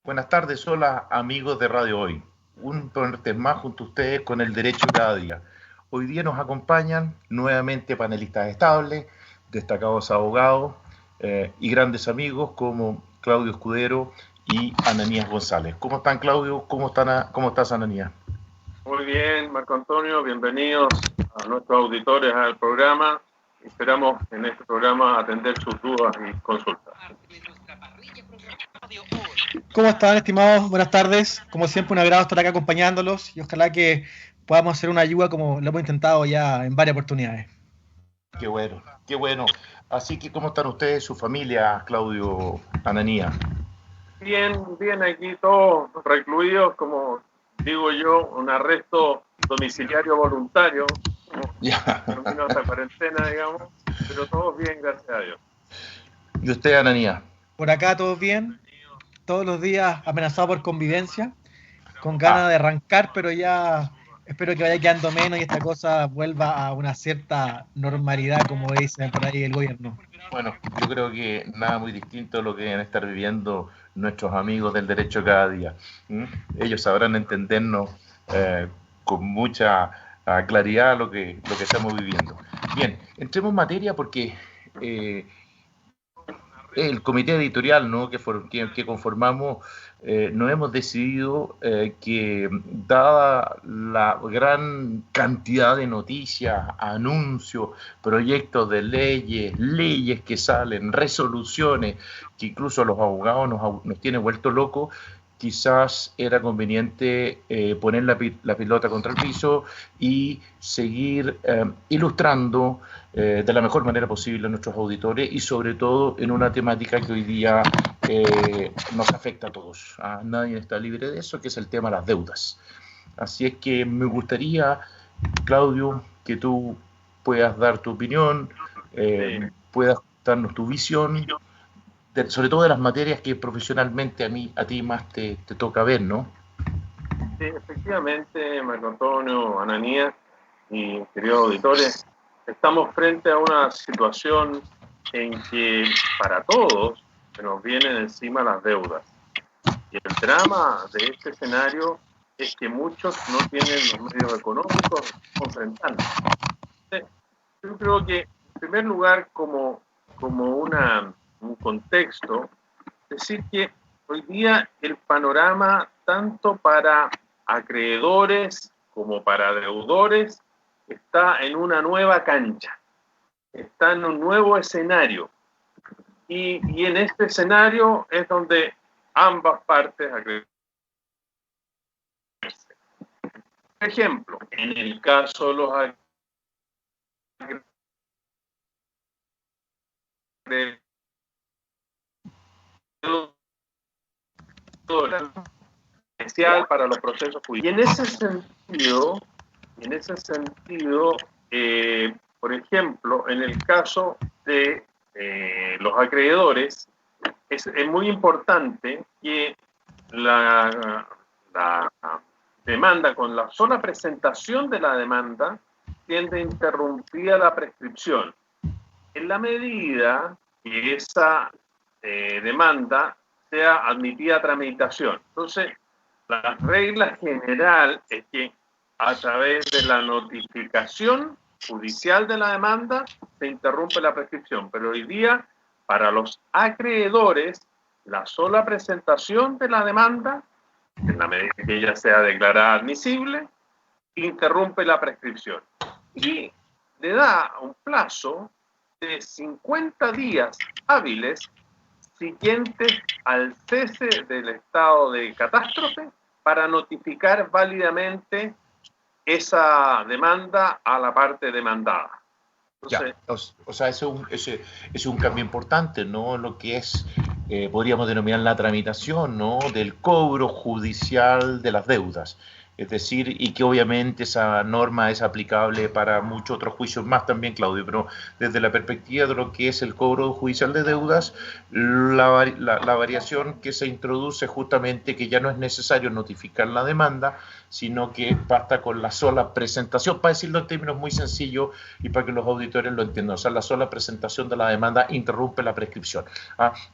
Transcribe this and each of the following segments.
Buenas tardes, hola amigos de Radio Hoy. Un martes más junto a ustedes con el derecho cada día. Hoy día nos acompañan nuevamente panelistas estables, destacados abogados y grandes amigos como Claudio Escudero y Ananías González. ¿Cómo están, Claudio? ¿Cómo estás, Ananías? Muy bien, Marco Antonio, bienvenidos a nuestros auditores al programa. Esperamos en este programa atender sus dudas y consultas. ¿Cómo están, estimados? Buenas tardes. Como siempre, un agrado estar acá acompañándolos y ojalá que podamos hacer una ayuda como lo hemos intentado ya en varias oportunidades. Qué bueno, qué bueno. Así que, ¿cómo están ustedes, su familia, Claudio, Ananías? Bien, bien, aquí todos recluidos, como digo yo, un arresto domiciliario voluntario. Terminó esta cuarentena, digamos, pero todos bien, gracias a Dios. ¿Y usted, Ananías? Por acá todos bien, todos los días amenazados por convivencia, con ganas de arrancar, pero ya espero que vaya quedando menos y esta cosa vuelva a una cierta normalidad, como dicen por ahí el gobierno. Bueno, yo creo que nada muy distinto a lo que deben estar viviendo nuestros amigos del derecho cada día. Ellos sabrán entendernos con mucha claridad lo que estamos viviendo. Bien, entremos en materia porque el comité editorial, ¿no?, que conformamos, nos hemos decidido que, dada la gran cantidad de noticias, anuncios, proyectos de leyes que salen, resoluciones, que incluso a los abogados nos tiene vuelto locos, quizás era conveniente poner la pelota contra el piso y seguir ilustrando de la mejor manera posible a nuestros auditores y sobre todo en una temática que hoy día nos afecta a todos. Nadie está libre de eso, que es el tema de las deudas. Así es que me gustaría, Claudio, que tú puedas dar tu opinión, puedas darnos tu visión, sobre todo de las materias que profesionalmente a ti más te toca ver, ¿no? Sí, efectivamente, Marco Antonio, Ananías y queridos auditores, estamos frente a una situación en que para todos se nos vienen encima las deudas. Y el drama de este escenario es que muchos no tienen los medios económicos enfrentando. Yo creo que, en primer lugar, como un contexto, decir que hoy día el panorama, tanto para acreedores como para deudores, está en una nueva cancha, está en un nuevo escenario. Y en este escenario es donde ambas partes acreedores. Por ejemplo, en el caso de los acreedores, especial para los procesos judiciales. Y en ese sentido, por ejemplo, en el caso de los acreedores, es muy importante que la demanda, con la sola presentación de la demanda, tiende interrumpida la prescripción. En la medida que esa demanda sea admitida a tramitación. Entonces, la regla general es que a través de la notificación judicial de la demanda se interrumpe la prescripción. Pero hoy día, para los acreedores, la sola presentación de la demanda, en la medida que ella sea declarada admisible, interrumpe la prescripción. Y le da un plazo de 50 días hábiles siguientes al cese del estado de catástrofe para notificar válidamente esa demanda a la parte demandada. Entonces, o sea, es un cambio importante, ¿no? Lo que es, podríamos denominar la tramitación, ¿no?, del cobro judicial de las deudas. Es decir, y que obviamente esa norma es aplicable para muchos otros juicios más también, Claudio, pero desde la perspectiva de lo que es el cobro judicial de deudas, la variación que se introduce justamente que ya no es necesario notificar la demanda, sino que basta con la sola presentación, para decirlo en términos muy sencillos y para que los auditores lo entiendan, o sea, la sola presentación de la demanda interrumpe la prescripción.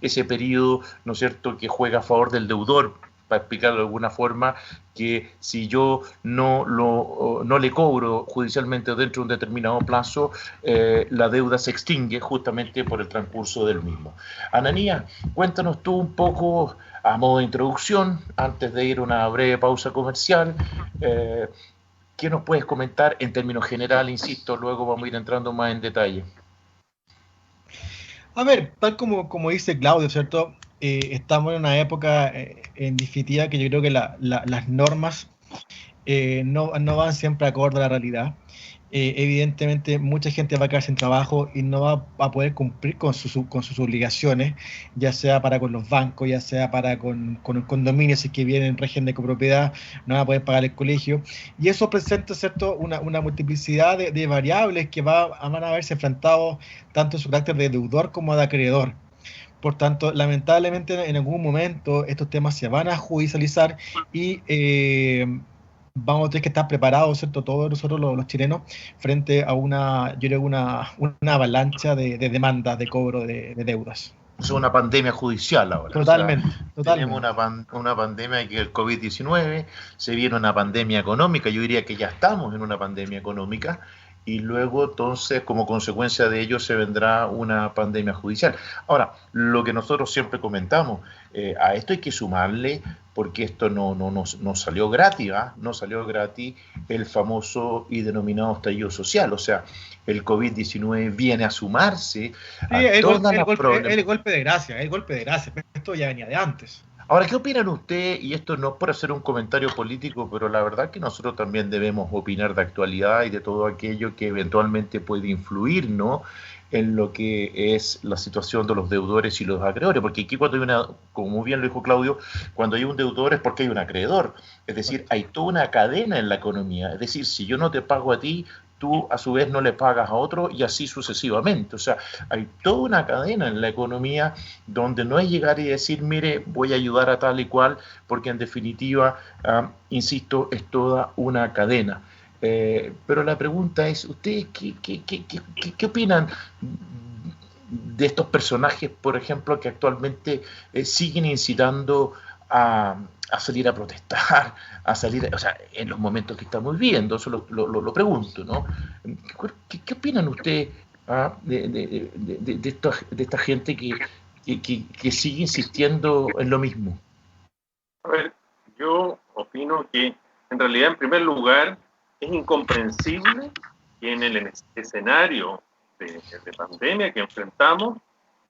Ese periodo, ¿no es cierto?, que juega a favor del deudor, para explicarlo de alguna forma, que si yo no le cobro judicialmente dentro de un determinado plazo, la deuda se extingue justamente por el transcurso del mismo. Ananías, cuéntanos tú un poco, a modo de introducción, antes de ir a una breve pausa comercial, ¿qué nos puedes comentar en términos generales? Insisto, luego vamos a ir entrando más en detalle. A ver, tal como dice Claudio, ¿cierto? Estamos en una época, en definitiva, que yo creo que las normas no van siempre acorde a la realidad. Evidentemente, mucha gente va a quedar sin trabajo y no va a poder cumplir con sus obligaciones, ya sea para con los bancos, ya sea para con un condominio, si es que viene en régimen de copropiedad, no va a poder pagar el colegio. Y eso presenta, ¿cierto?, una multiplicidad de variables que van a verse enfrentados tanto en su carácter de deudor como de acreedor. Por tanto, lamentablemente, en algún momento estos temas se van a judicializar y vamos a tener que estar preparados, ¿cierto?, todos nosotros los chilenos, frente a una avalancha de demandas de cobro de deudas. Es una pandemia judicial ahora. Totalmente, o sea, totalmente. Tenemos una pandemia que es el COVID-19, se viene una pandemia económica, yo diría que ya estamos en una pandemia económica, y luego entonces como consecuencia de ello se vendrá una pandemia judicial. Ahora, lo que nosotros siempre comentamos, a esto hay que sumarle, porque esto no salió gratis, no salió gratis el famoso y denominado estallido social, o sea, el COVID-19 viene a sumarse a todas las problemas. El golpe de gracia, pero esto ya venía de antes. Ahora, ¿qué opinan ustedes? Y esto no es por hacer un comentario político, pero la verdad que nosotros también debemos opinar de actualidad y de todo aquello que eventualmente puede influir, ¿no?, en lo que es la situación de los deudores y los acreedores, porque aquí cuando hay como bien lo dijo Claudio, cuando hay un deudor es porque hay un acreedor, es decir, hay toda una cadena en la economía, es decir, si yo no te pago a ti, tú a su vez no le pagas a otro y así sucesivamente. O sea, hay toda una cadena en la economía donde no es llegar y decir, mire, voy a ayudar a tal y cual, porque en definitiva, insisto, es toda una cadena. Pero la pregunta es, ¿ustedes qué opinan de estos personajes, por ejemplo, que actualmente siguen incitando a salir a protestar, a salir, o sea, en los momentos que estamos viviendo? Eso lo pregunto, ¿no? ¿Qué opinan ustedes de esta gente que sigue insistiendo en lo mismo? A ver, yo opino que en realidad, en primer lugar, es incomprensible que en el escenario de pandemia que enfrentamos,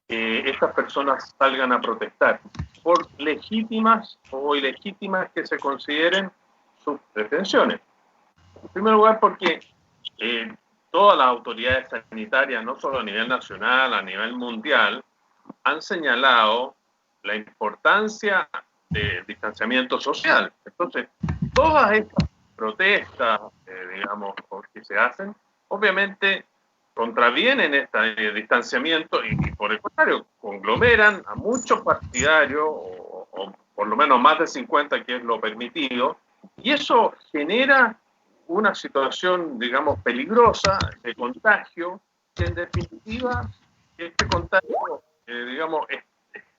estas personas salgan a protestar, por legítimas o ilegítimas que se consideren sus pretensiones. En primer lugar, porque todas las autoridades sanitarias, no solo a nivel nacional, a nivel mundial, han señalado la importancia del distanciamiento social. Entonces, todas estas protestas, digamos, que se hacen, obviamente contravienen este distanciamiento y por el contrario, conglomeran a muchos partidarios, o por lo menos más de 50, que es lo permitido, y eso genera una situación, digamos, peligrosa de contagio, que en definitiva este contagio, digamos, es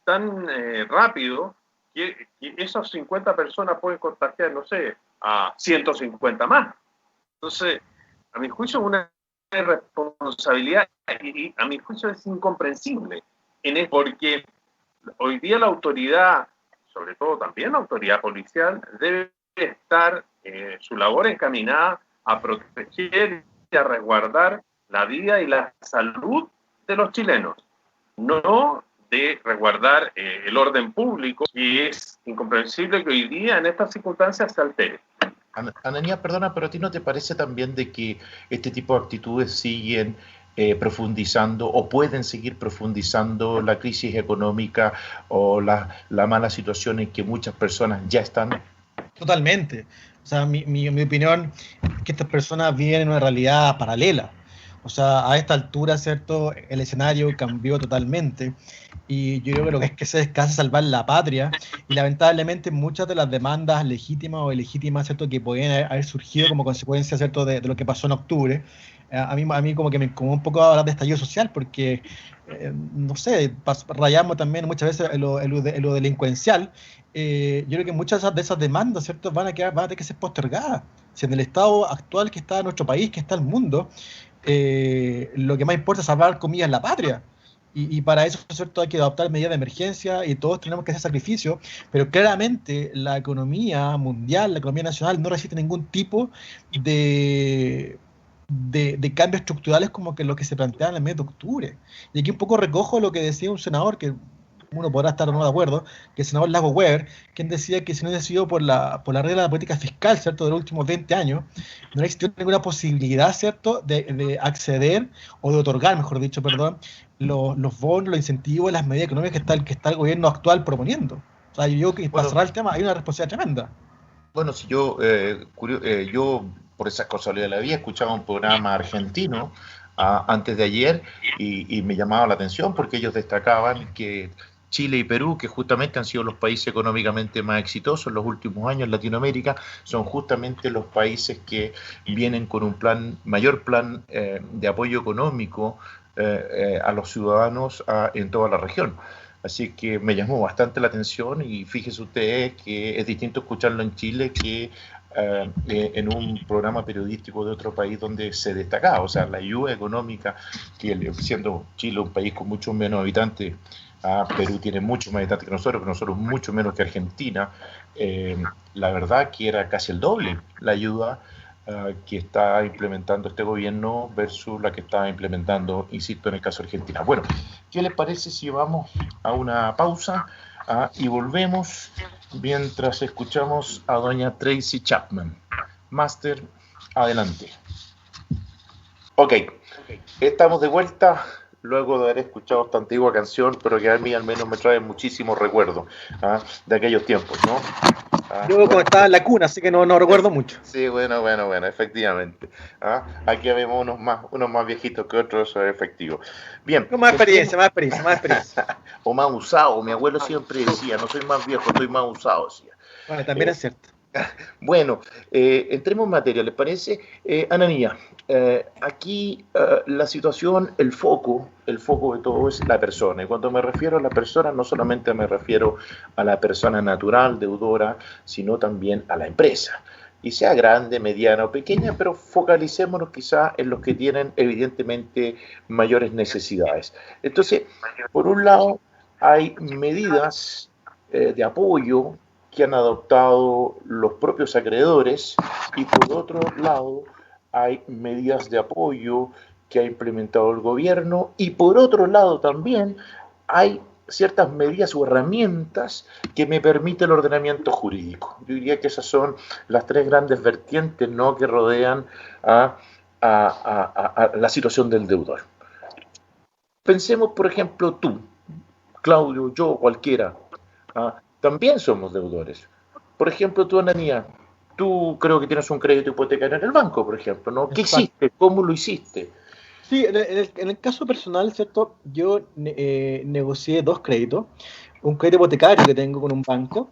tan rápido que esas 50 personas pueden contagiar, no sé, a 150 más. Entonces, a mi juicio, una irresponsabilidad y a mi juicio es incomprensible, porque hoy día la autoridad, sobre todo también la autoridad policial, debe estar su labor encaminada a proteger y a resguardar la vida y la salud de los chilenos, no de resguardar el orden público, y es incomprensible que hoy día en estas circunstancias se altere. Ananías, perdona, pero ¿a ti no te parece también de que este tipo de actitudes siguen profundizando o pueden seguir profundizando la crisis económica o la mala situación en que muchas personas ya están? Totalmente. O sea, mi opinión es que estas personas viven en una realidad paralela. O sea, a esta altura, ¿cierto? El escenario cambió totalmente y yo creo que lo que es que se descansa es salvar la patria y lamentablemente muchas de las demandas legítimas o ilegítimas, ¿cierto? Que podían haber surgido como consecuencia, ¿cierto? De lo que pasó en octubre. A mí como que me incomodó un poco hablar de estallido social porque, no sé, rayamos también muchas veces en lo delincuencial. Yo creo que muchas de esas demandas, ¿cierto? Van a tener que ser postergadas. Si en el estado actual que está nuestro país, que está el mundo, lo que más importa es salvar, comillas, la patria. Y para eso, ¿cierto? Hay que adoptar medidas de emergencia y todos tenemos que hacer sacrificios, pero claramente la economía mundial, la economía nacional no resiste ningún tipo de cambios estructurales como que lo que se plantean en el mes de octubre. Y aquí un poco recojo lo que decía un senador, que uno podrá estar o no de acuerdo, que el senador Lago Weber, quien decía que si no hubiese sido por la regla de la política fiscal, ¿cierto?, de los últimos 20 años, no existió ninguna posibilidad, ¿cierto?, de acceder o de otorgar, mejor dicho, perdón, los bonos, los incentivos, las medidas económicas que está el gobierno actual proponiendo. O sea, yo creo que para Bueno, cerrar el tema hay una responsabilidad tremenda. bueno, si yo, yo por esa casualidad de la vida escuchaba un programa argentino antes de ayer y me llamaba la atención porque ellos destacaban que Chile y Perú, que justamente han sido los países económicamente más exitosos en los últimos años en Latinoamérica, son justamente los países que vienen con un mayor plan de apoyo económico a los ciudadanos en toda la región. Así que me llamó bastante la atención y fíjese usted que es distinto escucharlo en Chile que en un programa periodístico de otro país donde se destacaba. O sea, la ayuda económica, que siendo Chile un país con muchos menos habitantes, Perú tiene muchos más habitantes que nosotros mucho menos que Argentina, la verdad que era casi el doble la ayuda que está implementando este gobierno versus la que está implementando, insisto, en el caso de Argentina. Bueno, ¿qué les parece si vamos a una pausa y volvemos mientras escuchamos a doña Tracy Chapman? Master, adelante. Ok, estamos de vuelta luego de haber escuchado esta antigua canción, pero que a mí al menos me trae muchísimos recuerdos de aquellos tiempos, ¿no? Yo cuando estaba en la cuna, así que no recuerdo mucho. Sí, bueno, efectivamente. Aquí vemos unos más viejitos que otros, efectivos. Bien. Más experiencia. O más usado. Mi abuelo siempre decía, no soy más viejo, estoy más usado, decía. Bueno, también es cierto. Bueno, entremos en materia, ¿les parece? Ananía, aquí la situación, el foco de todo es la persona. Y cuando me refiero a la persona, no solamente me refiero a la persona natural, deudora, sino también a la empresa. Y sea grande, mediana o pequeña, pero focalicémonos quizá en los que tienen evidentemente mayores necesidades. Entonces, por un lado, hay medidas de apoyo que han adoptado los propios acreedores y por otro lado hay medidas de apoyo que ha implementado el gobierno y por otro lado también hay ciertas medidas o herramientas que me permite el ordenamiento jurídico. Yo diría que esas son las tres grandes vertientes, ¿no?, que rodean a la situación del deudor. Pensemos, por ejemplo, tú, Claudio, yo, cualquiera, también somos deudores. Por ejemplo, tú, Ananía, tú creo que tienes un crédito hipotecario en el banco, por ejemplo, ¿no? ¿Qué hiciste? ¿Cómo lo hiciste? Sí, en el caso personal, ¿cierto? Yo negocié 2 créditos. Un crédito hipotecario que tengo con un banco.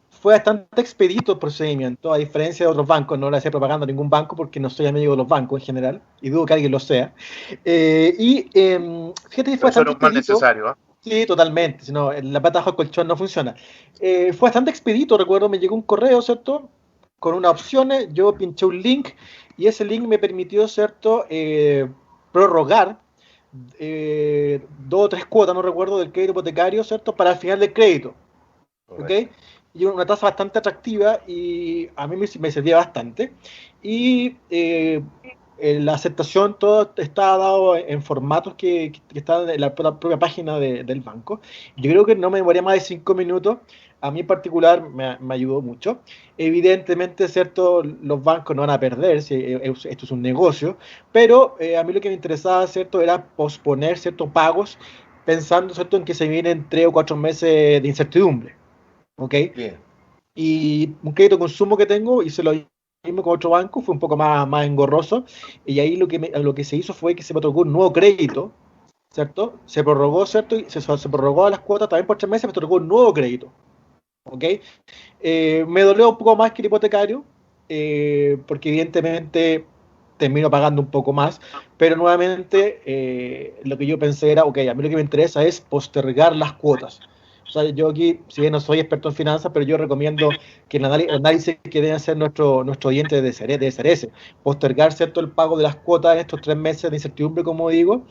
Fue bastante expedito el procedimiento, a diferencia de otros bancos. No le hacía propaganda a ningún banco porque no soy amigo de los bancos en general, y dudo que alguien lo sea. Fíjate que fue bastante expedito. Más necesario, ¿eh? Sí, totalmente. Si no, la pata bajo el colchón no funciona. Fue bastante expedito, recuerdo, me llegó un correo, ¿cierto?, con unas opciones, yo pinché un link y ese link me permitió, ¿cierto?, prorrogar 2 o 3 cuotas, no recuerdo, del crédito hipotecario, ¿cierto?, para el final del crédito. ¿Ok? Y una tasa bastante atractiva y a mí me servía bastante. Y la aceptación, todo está dado en formatos que están en la propia página del banco. Yo creo que no me demoraría más de 5 minutos. A mí en particular me ayudó mucho. Evidentemente, ¿cierto?, los bancos no van a perder, esto es un negocio, pero a mí lo que me interesaba, ¿cierto?, era posponer ciertos pagos, pensando, ¿cierto?, en que se vienen 3 o 4 meses de incertidumbre. ¿Ok? Bien. y un crédito de consumo que tengo, hice lo mismo con otro banco, fue un poco más engorroso, y ahí lo que se hizo fue que se me otorgó un nuevo crédito, ¿cierto? Se prorrogó, ¿cierto? Y se prorrogó a las cuotas también por 3 meses, me otorgó un nuevo crédito, ¿ok? Me dolió un poco más que el hipotecario, porque evidentemente termino pagando un poco más, pero nuevamente lo que yo pensé era, ok, a mí lo que me interesa es postergar las cuotas. O sea, yo aquí, si bien no soy experto en finanzas, pero yo recomiendo que el análisis que debe hacer nuestro oyente debe ser ese, postergar, ¿cierto?, el pago de las cuotas en estos 3 meses de incertidumbre, como digo,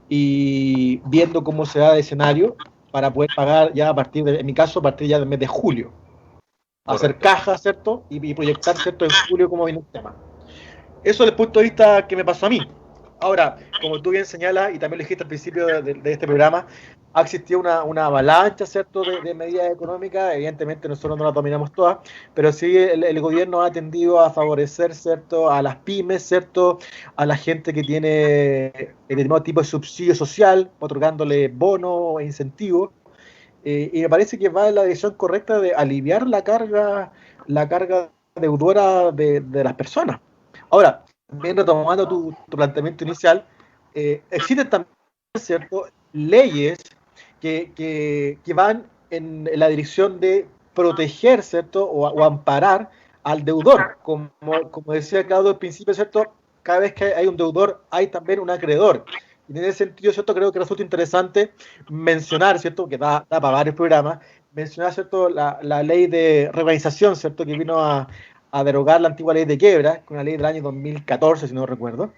y viendo cómo se da el escenario para poder pagar ya a partir de, en mi caso, a partir ya del mes de julio, hacer Correcto. caja, ¿cierto? Y proyectar, ¿cierto?, en julio cómo viene el tema. Eso desde el punto de vista que me pasó a mí. Ahora, como tú bien señalas, y también lo dijiste al principio de este programa, ha existido una avalancha, ¿cierto?, de medidas económicas. Evidentemente nosotros no las dominamos todas, pero sí el gobierno ha tendido a favorecer, ¿cierto?, a las pymes, ¿cierto?, a la gente que tiene determinado tipo de subsidio social, otorgándole bonos e incentivos. Y me parece que va en la dirección correcta de aliviar la carga deudora de las personas. Ahora, también retomando tu planteamiento inicial, existen también, ¿cierto?, leyes que van en la dirección de proteger, ¿cierto?, o amparar al deudor. Como decía Claudio al principio, ¿cierto?, cada vez que hay un deudor hay también un acreedor. Y en ese sentido, ¿cierto?, creo que resulta interesante mencionar, ¿cierto?, que da para varios programas, mencionar, ¿cierto?, la ley de reorganización, ¿cierto?, que vino a derogar la antigua ley de quiebra, una ley del año 2014, si no recuerdo,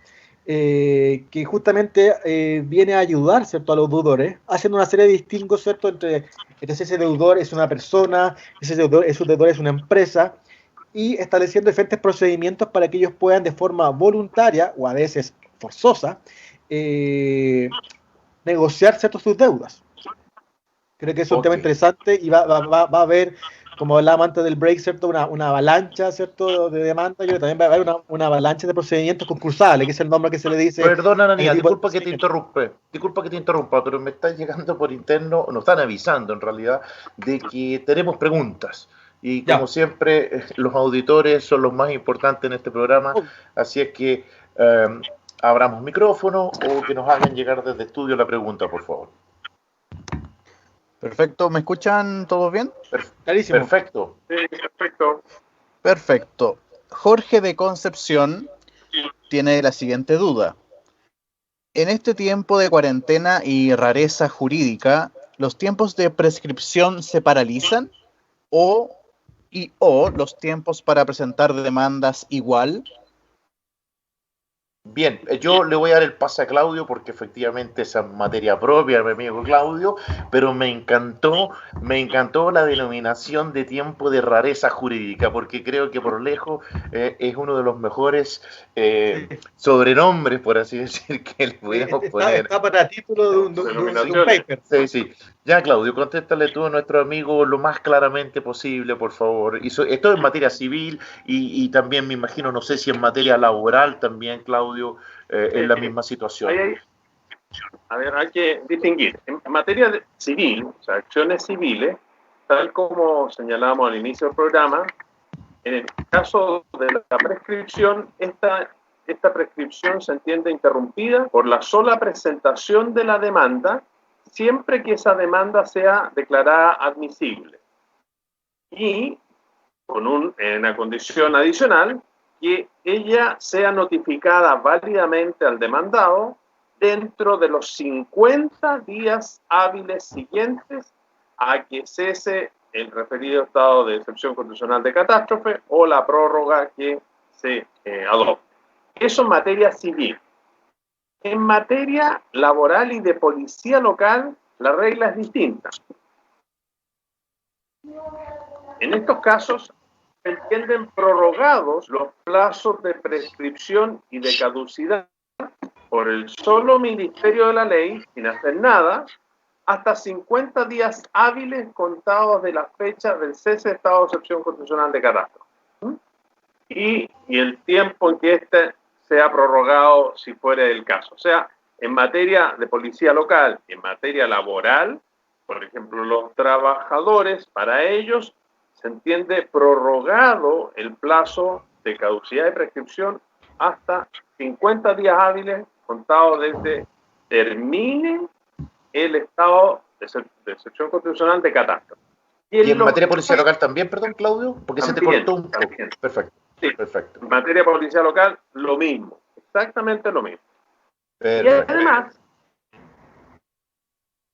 que justamente viene a ayudar, ¿cierto?, a los deudores, haciendo una serie de distingos, ¿cierto?, entre si ese deudor es una persona, ese deudor es una empresa, y estableciendo diferentes procedimientos para que ellos puedan de forma voluntaria o a veces forzosa negociar, ¿cierto?, sus deudas. Creo que es un tema Ok. interesante y va a haber, como hablaba antes del break, ¿cierto?, una avalancha, ¿cierto?, de demanda. Yo creo que también va a haber una avalancha de procedimientos concursables, que es el nombre que se le dice Perdona, a ese Ananía, tipo de procedimientos. disculpa que te interrumpa, pero me están llegando por interno, nos están avisando en realidad, de que tenemos preguntas. Y como Ya. siempre, los auditores son los más importantes en este programa, Oh, así es que abramos micrófono o que nos hagan llegar desde estudio la pregunta, por favor. Perfecto, ¿me escuchan todos bien? clarísimo. Perfecto. Sí, perfecto. Perfecto. Jorge de Concepción tiene la siguiente duda. En este tiempo de cuarentena y rareza jurídica, ¿los tiempos de prescripción se paralizan o los tiempos para presentar demandas igual? Bien, yo le voy a dar el pase a Claudio porque efectivamente esa es materia propia, mi amigo Claudio, pero me encantó la denominación de tiempo de rareza jurídica, porque creo que por lejos es uno de los mejores Sí. sobrenombres, por así decir, que le pudiéramos poner. Está para título de un Denominaciones. paper. Sí, sí. Ya, Claudio, contéstale tú a nuestro amigo lo más claramente posible, por favor. Esto en materia civil y también me imagino, no sé si en materia laboral también, Claudio, es la misma situación. A ver, hay que distinguir. En materia civil, o sea, acciones civiles, tal como señalábamos al inicio del programa, en el caso de la prescripción, esta prescripción se entiende interrumpida por la sola presentación de la demanda, siempre que esa demanda sea declarada admisible. Y con una condición adicional, que ella sea notificada válidamente al demandado dentro de los 50 días hábiles siguientes a que cese el referido estado de excepción constitucional de catástrofe o la prórroga que se adopte. Eso en materia civil. En materia laboral y de policía local, la regla es distinta. En estos casos, se entienden prorrogados los plazos de prescripción y de caducidad por el solo Ministerio de la Ley, sin hacer nada, hasta 50 días hábiles contados de la fecha del cese de estado de excepción constitucional de catástrofe. Y el tiempo en que éste sea prorrogado si fuera el caso. O sea, en materia de policía local y en materia laboral, por ejemplo, los trabajadores, para ellos se entiende prorrogado el plazo de caducidad de prescripción hasta 50 días hábiles contados desde termine el estado de excepción constitucional de catástrofe. ¿Y en materia de policía local también, perdón, Claudio? Porque se te cortó un poco. También. Perfecto. Sí. Perfecto. En materia de policía local, lo mismo. Exactamente lo mismo. Perfecto. Y además,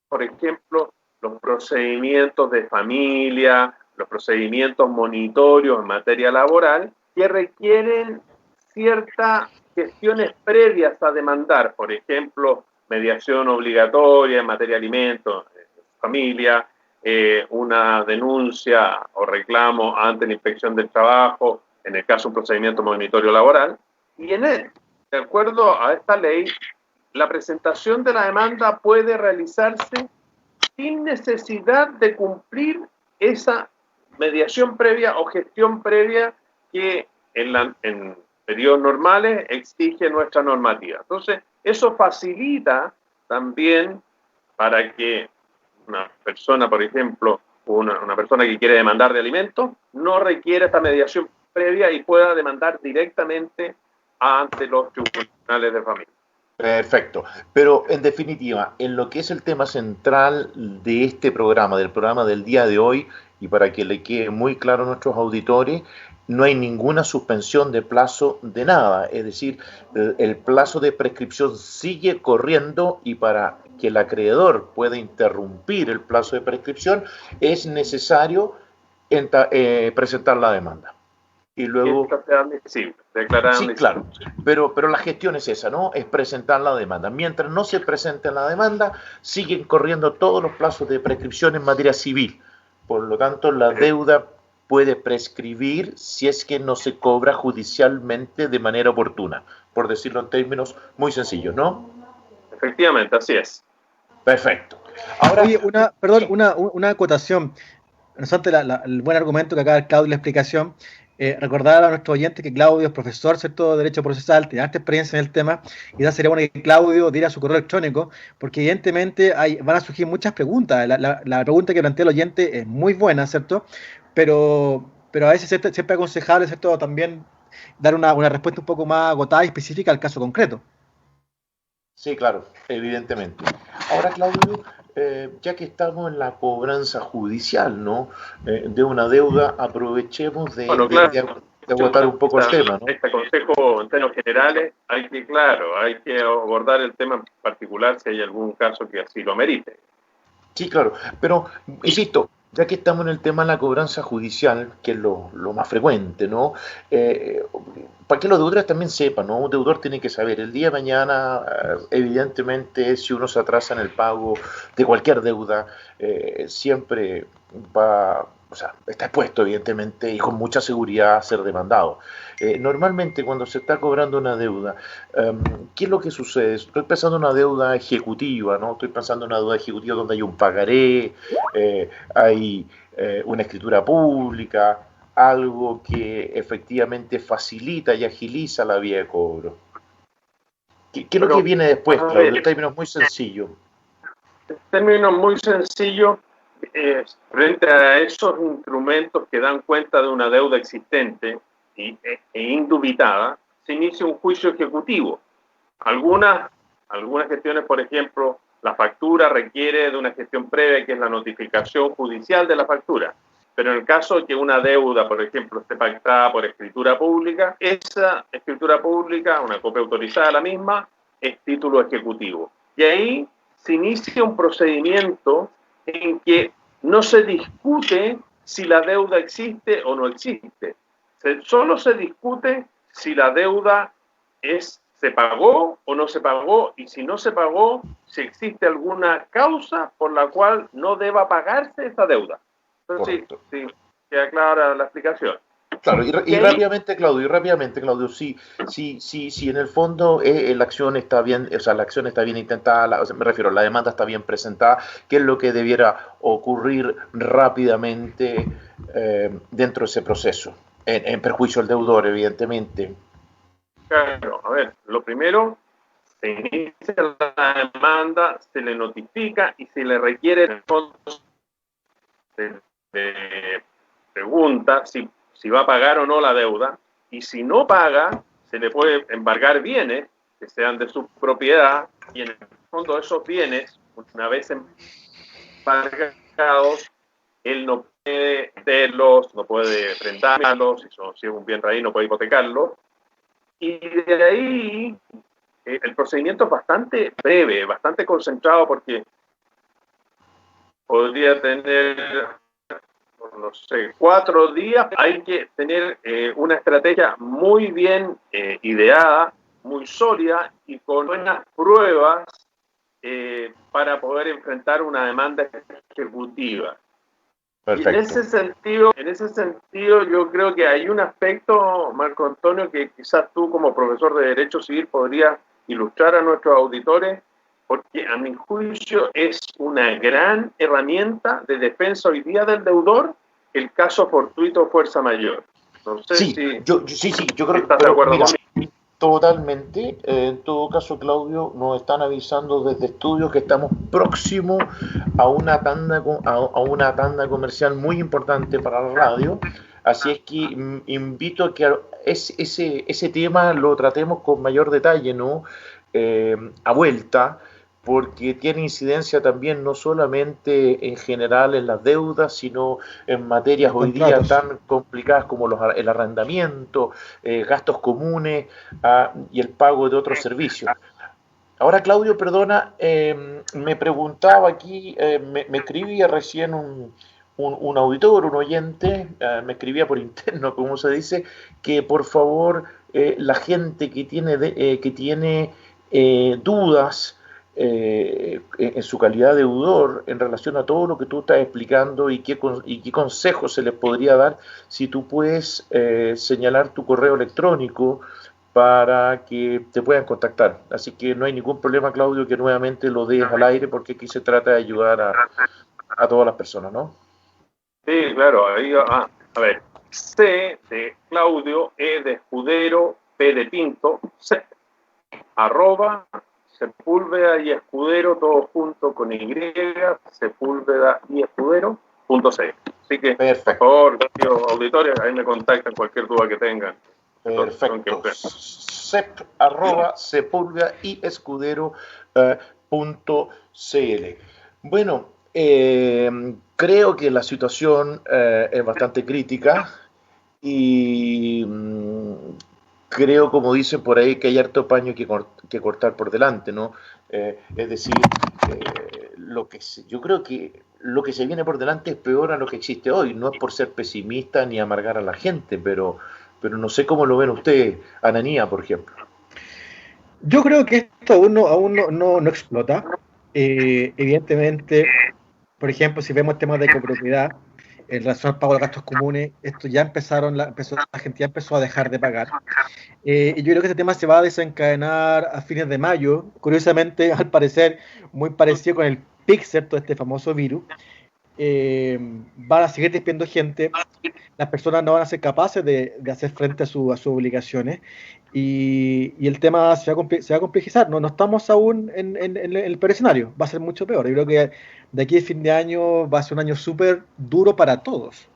por ejemplo, los procedimientos de familia, los procedimientos monitorios en materia laboral, que requieren ciertas gestiones previas a demandar, por ejemplo, mediación obligatoria en materia de alimentos, familia, una denuncia o reclamo ante la inspección del trabajo, en el caso de un procedimiento monitorio laboral, y de acuerdo a esta ley, la presentación de la demanda puede realizarse sin necesidad de cumplir esa mediación previa o gestión previa que en periodos normales exige nuestra normativa. Entonces, eso facilita también para que una persona, por ejemplo, una persona que quiere demandar de alimentos, no requiere esta mediación previa y pueda demandar directamente ante los tribunales de familia. Perfecto. Pero en definitiva, en lo que es el tema central de este programa, del programa del día de hoy, y para que le quede muy claro a nuestros auditores, no hay ninguna suspensión de plazo de nada. Es decir, el plazo de prescripción sigue corriendo y para que el acreedor pueda interrumpir el plazo de prescripción es necesario presentar la demanda. Y luego... Sí, claro, pero la gestión es esa, ¿no? Es presentar la demanda. Mientras no se presente la demanda, siguen corriendo todos los plazos de prescripción en materia civil. Por lo tanto, la deuda puede prescribir si es que no se cobra judicialmente de manera oportuna, por decirlo en términos muy sencillos, ¿no? Efectivamente, así es. Perfecto. Ahora, oye, una acotación. No obstante el buen argumento que acaba de dar Claudio, la explicación, recordar a nuestros oyentes que Claudio es profesor, ¿cierto?, de Derecho Procesal, tiene harta experiencia en el tema, y ya sería bueno que Claudio diera su correo electrónico, porque evidentemente van a surgir muchas preguntas. La pregunta que plantea el oyente es muy buena, ¿cierto? Pero a veces siempre es aconsejable, ¿cierto?, también dar una respuesta un poco más agotada y específica al caso concreto. Sí, claro, evidentemente. Ahora, Claudio, ya que estamos en la cobranza judicial, ¿no? De una deuda, aprovechemos de agotar un poco el tema, ¿no? Este consejo, en términos generales, hay que abordar el tema en particular si hay algún caso que así lo amerite. Sí, claro, pero, insisto, ya que estamos en el tema de la cobranza judicial, que es lo más frecuente, ¿no? Para que los deudores también sepan, ¿no? Un deudor tiene que saber, el día de mañana, evidentemente, si uno se atrasa en el pago de cualquier deuda, siempre va, o sea, está expuesto, evidentemente, y con mucha seguridad a ser demandado. Normalmente, cuando se está cobrando una deuda, ¿qué es lo que sucede? Estoy pensando en una deuda ejecutiva, ¿no? Estoy pensando en una deuda ejecutiva donde hay un pagaré, hay una escritura pública, algo que efectivamente facilita y agiliza la vía de cobro. ¿Qué es lo que viene después, Claudio? En términos muy sencillos. En términos muy sencillos, frente a esos instrumentos que dan cuenta de una deuda existente e indubitada, se inicia un juicio ejecutivo. Algunas gestiones, por ejemplo, la factura requiere de una gestión previa, que es la notificación judicial de la factura. Pero en el caso de que una deuda, por ejemplo, esté pactada por escritura pública, esa escritura pública, una copia autorizada de la misma, es título ejecutivo. Y ahí se inicia un procedimiento en que no se discute si la deuda existe o no existe. Solo se discute si la deuda se pagó o no se pagó, y si no se pagó, si existe alguna causa por la cual no deba pagarse esa deuda. Entonces, sí, queda clara la explicación. Claro, y rápidamente, Claudio, sí, en el fondo la acción está bien, o sea, la acción está bien intentada, me refiero, la demanda está bien presentada, ¿qué es lo que debiera ocurrir rápidamente dentro de ese proceso? En perjuicio del deudor, evidentemente. Claro, a ver, lo primero, se inicia la demanda, se le notifica y se le requiere fondos de pregunta si va a pagar o no la deuda, y si no paga, se le puede embargar bienes que sean de su propiedad, y en el fondo esos bienes, una vez embargados, él no puede venderlos, no puede rentarlos, si es un bien raíz no puede hipotecarlo, y de ahí el procedimiento es bastante breve, bastante concentrado, porque podría tener, no sé, 4 días. Hay que tener una estrategia muy bien ideada, muy sólida y con buenas pruebas para poder enfrentar una demanda ejecutiva. Perfecto. Y en ese sentido, yo creo que hay un aspecto, Marco Antonio, que quizás tú como profesor de Derecho Civil podrías ilustrar a nuestros auditores, porque a mi juicio es una gran herramienta de defensa hoy día del deudor, el caso fortuito o fuerza mayor. No sé si yo creo que estás de acuerdo conmigo. Totalmente. En todo caso, Claudio, nos están avisando desde estudios que estamos próximos a una tanda comercial muy importante para la radio. Así es que invito a que ese tema lo tratemos con mayor detalle, ¿no? A vuelta, porque tiene incidencia también no solamente en general en las deudas, sino en materias hoy día tan complicadas como el arrendamiento, gastos comunes y el pago de otros servicios. Ahora, Claudio, perdona, me preguntaba aquí, me escribía recién un auditor, un oyente, me escribía por interno, como se dice, que por favor la gente que tiene dudas en su calidad de deudor en relación a todo lo que tú estás explicando y qué consejos se les podría dar, si tú puedes señalar tu correo electrónico para que te puedan contactar. Así que no hay ningún problema, Claudio, que nuevamente lo des al aire, porque aquí se trata de ayudar a todas las personas, ¿no? Sí, claro. Ahí, a ver, C de Claudio, E de Escudero, P de Pinto, C, arroba Sepúlveda y Escudero, todo junto con Y, Sepúlveda y Escudero.c. Así que, perfecto. por favor, queridos auditores, ahí me contactan cualquier duda que tengan. Perfecto. Sepúlveda y Escudero.cl. Bueno, creo que la situación es bastante crítica y creo, como dicen por ahí, que hay harto paño que cortar por delante, ¿no? Es decir, yo creo que lo que se viene por delante es peor a lo que existe hoy. No es por ser pesimista ni amargar a la gente, pero no sé cómo lo ven ustedes, Ananía, por ejemplo. Yo creo que esto aún no explota. Evidentemente, por ejemplo, si vemos temas de copropiedad, en relación al pago de gastos comunes, esto ya la gente ya empezó a dejar de pagar. Y yo creo que este tema se va a desencadenar a fines de mayo, curiosamente, al parecer, muy parecido con el PIC, ¿cierto?, este famoso virus. Van a seguir despidiendo gente, las personas no van a ser capaces de hacer frente a sus obligaciones, y el tema se va a complejizar. No estamos aún en el peor escenario, va a ser mucho peor. Yo creo que de aquí a fin de año va a ser un año súper duro para todos,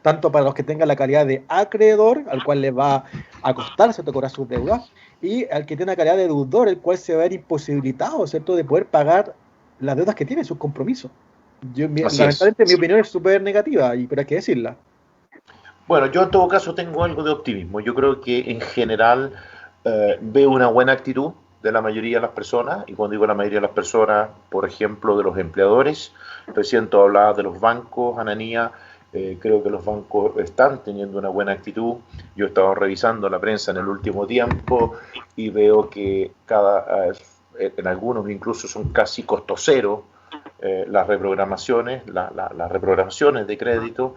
tanto para los que tengan la calidad de acreedor, al cual le va a costar, ¿cierto?, cobrar sus deudas, y al que tiene la calidad de deudor, el cual se va a ver imposibilitado, ¿cierto?, de poder pagar las deudas que tiene, sus compromisos. Lamentablemente mi opinión es súper negativa, pero hay que decirla. Bueno, yo en todo caso tengo algo de optimismo. Yo creo que en general veo una buena actitud de la mayoría de las personas, y cuando digo la mayoría de las personas, por ejemplo, de los empleadores. Recién tú hablabas de los bancos, Ananía. Creo que los bancos están teniendo una buena actitud. Yo he estado revisando la prensa en el último tiempo y veo que en algunos incluso son casi costo cero las reprogramaciones de crédito.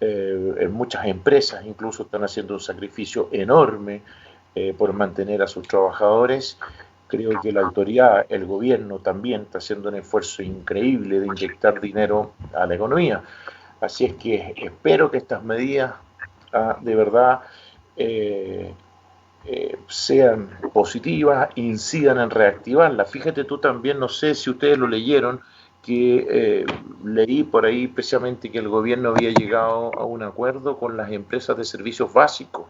En muchas empresas incluso están haciendo un sacrificio enorme por mantener a sus trabajadores. Creo que la autoridad, el gobierno también está haciendo un esfuerzo increíble de inyectar dinero a la economía. Así es que espero que estas medidas de verdad sean positivas, incidan en reactivarla. Fíjate tú también, no sé si ustedes lo leyeron, que leí por ahí precisamente que el gobierno había llegado a un acuerdo con las empresas de servicios básicos,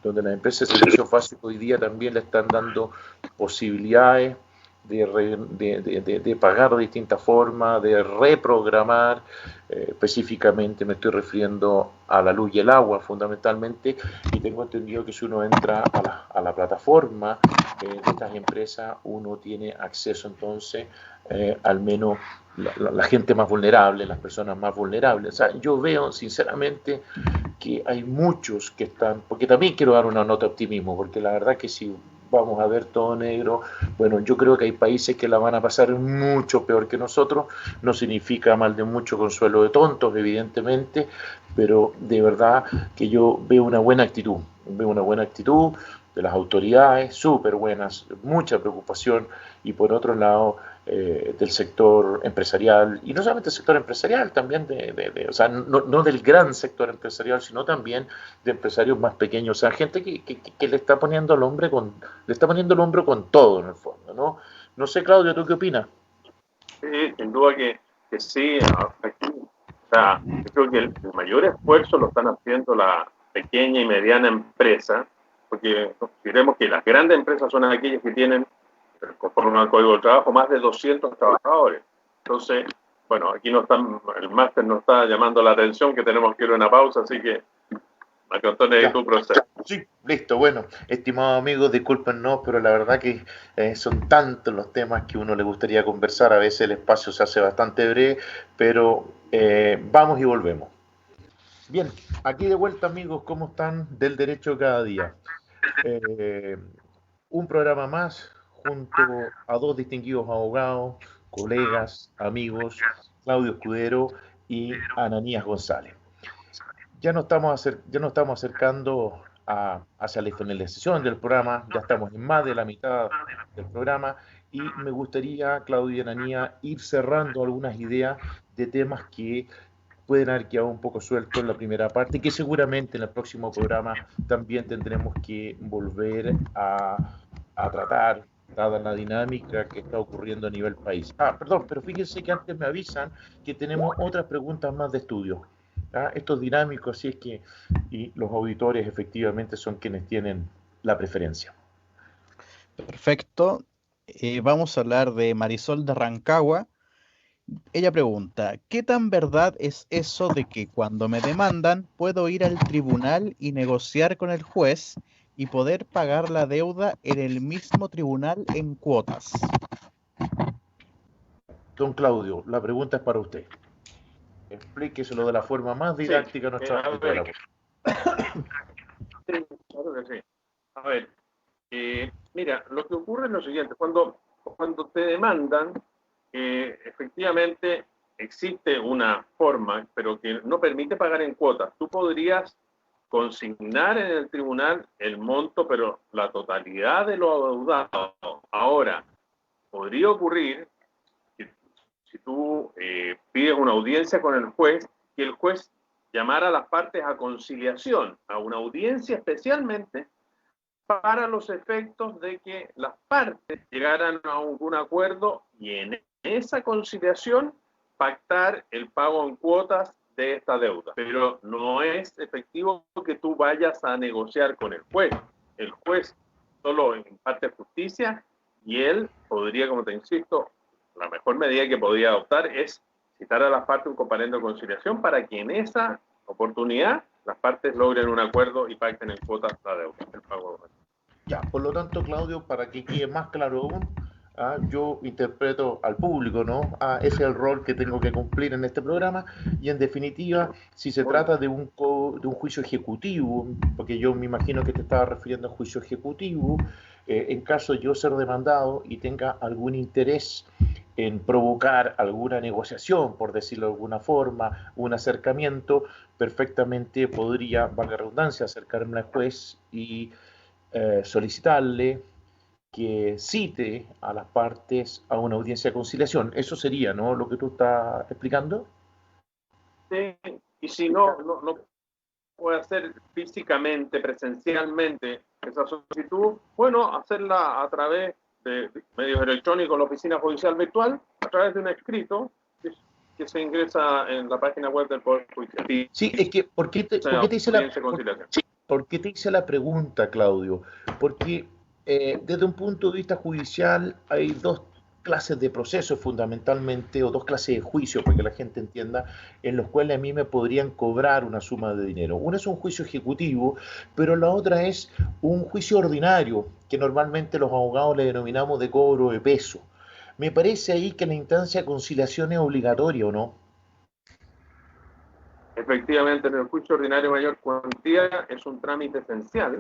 donde las empresas de servicios básicos hoy día también le están dando posibilidades de pagar de distintas formas, de reprogramar. Específicamente me estoy refiriendo a la luz y el agua fundamentalmente, y tengo entendido que si uno entra a la plataforma de estas empresas, uno tiene acceso entonces al menos la gente más vulnerable, las personas más vulnerables. O sea, yo veo sinceramente que hay muchos que están, porque también quiero dar una nota de optimismo, porque la verdad que si vamos a ver todo negro, bueno, yo creo que hay países que la van a pasar mucho peor que nosotros, no significa mal de mucho consuelo de tontos, evidentemente, pero de verdad que yo veo una buena actitud de las autoridades, súper buenas, mucha preocupación, y por otro lado, del sector empresarial, y no solamente del sector empresarial, también o sea, no del gran sector empresarial, sino también de empresarios más pequeños, o sea, gente que le está poniendo el hombro con todo en el fondo, ¿no? No sé, Claudio, ¿tú qué opinas? Sí, sin duda que sí. Aquí, o sea, yo creo que el mayor esfuerzo lo están haciendo la pequeña y mediana empresa, porque diremos que las grandes empresas son aquellas que tienen, conforme al Código del Trabajo, más de 200 trabajadores. Entonces, bueno, aquí el máster nos está llamando la atención que tenemos que ir a una pausa, así que, Marco Antonio, tu proceso. Sí, listo. Bueno, estimados amigos, discúlpenos, pero la verdad que son tantos los temas que uno le gustaría conversar. A veces el espacio se hace bastante breve, pero vamos y volvemos. Bien, aquí de vuelta, amigos, ¿cómo están? Del Derecho cada día. Un programa más junto a dos distinguidos abogados, colegas, amigos, Claudio Escudero y Ananías González. Ya nos estamos acercando hacia la finalización del programa, ya estamos en más de la mitad del programa, y me gustaría, Claudio y Ananías, ir cerrando algunas ideas de temas que pueden haber quedado un poco sueltos en la primera parte y que seguramente en el próximo programa también tendremos que volver a tratar, dada la dinámica que está ocurriendo a nivel país. Perdón, pero fíjense que antes me avisan que tenemos otras preguntas más de estudio. Esto es dinámico, así es que y los auditores efectivamente son quienes tienen la preferencia. Perfecto. Vamos a hablar de Marisol de Rancagua. Ella pregunta, ¿qué tan verdad es eso de que cuando me demandan puedo ir al tribunal y negociar con el juez y poder pagar la deuda en el mismo tribunal en cuotas? Don Claudio, la pregunta es para usted. Explíqueselo de la forma más didáctica a nuestra auditora. Sí, claro que sí. A ver, mira, lo que ocurre es lo siguiente, cuando te demandan, efectivamente existe una forma, pero que no permite pagar en cuotas. Tú podrías consignar en el tribunal el monto, pero la totalidad de lo adeudado. Ahora, podría ocurrir que si tú pides una audiencia con el juez, que el juez llamara a las partes a conciliación, a una audiencia especialmente para los efectos de que las partes llegaran a un acuerdo y en esa conciliación pactar el pago en cuotas de esta deuda. Pero no es efectivo que tú vayas a negociar con el juez. El juez solo imparte justicia y él podría, como te insisto, la mejor medida que podría adoptar es citar a las partes un comparendo de conciliación para que en esa oportunidad las partes logren un acuerdo y pacten en cuotas la deuda, el pago de deuda. Ya, por lo tanto, Claudio, para que quede más claro aún, yo interpreto al público, ¿no? Ese es el rol que tengo que cumplir en este programa, y en definitiva, si se trata de un juicio ejecutivo, porque yo me imagino que te estaba refiriendo a juicio ejecutivo, en caso de yo ser demandado y tenga algún interés en provocar alguna negociación, por decirlo de alguna forma, un acercamiento, perfectamente podría, valga la redundancia, acercarme al juez y solicitarle que cite a las partes a una audiencia de conciliación. Eso sería, ¿no?, lo que tú estás explicando. Sí, y si no puede hacer físicamente, presencialmente esa solicitud, bueno, hacerla a través de medios electrónicos, la oficina judicial virtual, a través de un escrito, que se ingresa en la página web del Poder Judicial. Sí, es que, ¿por qué te hice la pregunta, Claudio? Porque desde un punto de vista judicial hay dos clases de procesos fundamentalmente, o dos clases de juicios, para que la gente entienda, en los cuales a mí me podrían cobrar una suma de dinero. Uno es un juicio ejecutivo, pero la otra es un juicio ordinario, que normalmente los abogados le denominamos de cobro de peso. Me parece ahí que la instancia de conciliación es obligatoria, ¿o no? Efectivamente, en el juicio ordinario mayor cuantía es un trámite esencial